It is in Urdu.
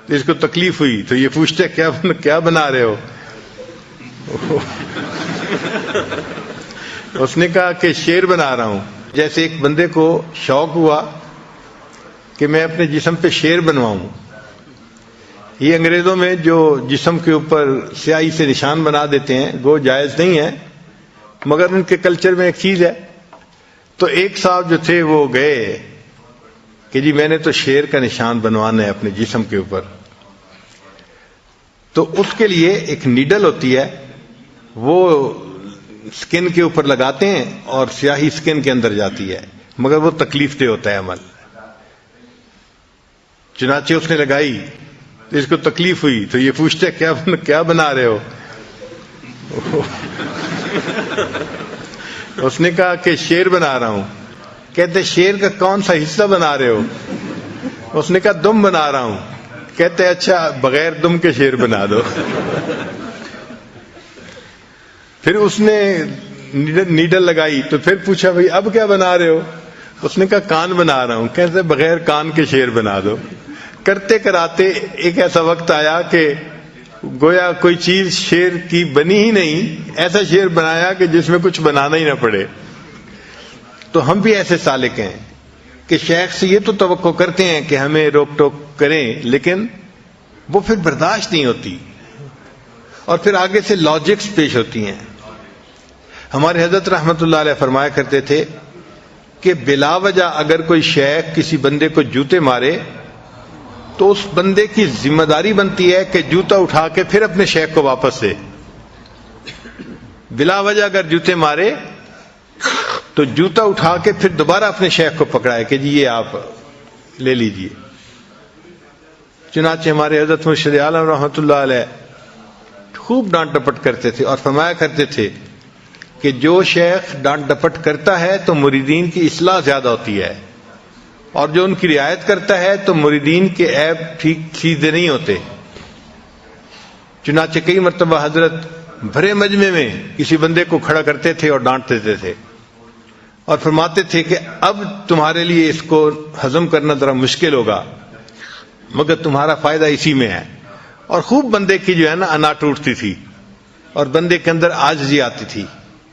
اس کو تکلیف ہوئی تو یہ پوچھتے کیا بنا رہے ہو؟ اس نے کہا کہ شیر بنا رہا ہوں. جیسے ایک بندے کو شوق ہوا کہ میں اپنے جسم پہ شیر بنواؤں. یہ انگریزوں میں جو جسم کے اوپر سیاہی سے نشان بنا دیتے ہیں وہ جائز نہیں ہے، مگر ان کے کلچر میں ایک چیز ہے. تو ایک صاحب جو تھے وہ گئے کہ جی میں نے تو شیر کا نشان بنوانا ہے اپنے جسم کے اوپر. تو اس کے لیے ایک نیڈل ہوتی ہے، وہ سکن کے اوپر لگاتے ہیں اور سیاہی سکن کے اندر جاتی ہے، مگر وہ تکلیف دہ ہوتا ہے عمل. چنانچہ اس نے لگائی، اس کو تکلیف ہوئی تو یہ پوچھتے کیا بنا رہے ہو؟ اس نے کہا کہ شیر بنا رہا ہوں. کہتے شیر کا کون سا حصہ بنا رہے ہو؟ اس نے کہا دم بنا رہا ہوں. کہتے اچھا بغیر دم کے شیر بنا دو. پھر اس نے نیڈل لگائی تو پھر پوچھا بھئی اب کیا بنا رہے ہو؟ اس نے کہا کان بنا رہا ہوں. کہتے بغیر کان کے شیر بنا دو. کرتے کراتے ایک ایسا وقت آیا کہ گویا کوئی چیز شیر کی بنی ہی نہیں، ایسا شیر بنایا کہ جس میں کچھ بنانا ہی نہ پڑے. تو ہم بھی ایسے سالک ہیں کہ شیخ سے یہ تو توقع کرتے ہیں کہ ہمیں روک ٹوک کریں، لیکن وہ پھر برداشت نہیں ہوتی اور پھر آگے سے لاجکس پیش ہوتی ہیں. ہمارے حضرت رحمت اللہ علیہ فرمایا کرتے تھے کہ بلا وجہ اگر کوئی شیخ کسی بندے کو جوتے مارے تو اس بندے کی ذمہ داری بنتی ہے کہ جوتا اٹھا کے پھر اپنے شیخ کو واپس دے. بلا وجہ اگر جوتے مارے تو جوتا اٹھا کے پھر دوبارہ اپنے شیخ کو پکڑائے کہ جی یہ آپ لے لیجئے. چنانچہ ہمارے حضرت مرشد عالم رحمۃ اللہ علیہ خوب ڈانٹ ڈپٹ کرتے تھے اور فرمایا کرتے تھے کہ جو شیخ ڈانٹ ڈپٹ کرتا ہے تو مریدین کی اصلاح زیادہ ہوتی ہے، اور جو ان کی رعایت کرتا ہے تو مریدین کے عیب ٹھیک سیدھے نہیں ہوتے. چنانچہ کئی مرتبہ حضرت بھرے مجمع میں کسی بندے کو کھڑا کرتے تھے اور ڈانٹ دیتے تھے اور فرماتے تھے کہ اب تمہارے لیے اس کو ہضم کرنا ذرا مشکل ہوگا، مگر تمہارا فائدہ اسی میں ہے. اور خوب بندے کی جو ہے نا انا ٹوٹتی تھی اور بندے کے اندر عاجزی آتی تھی.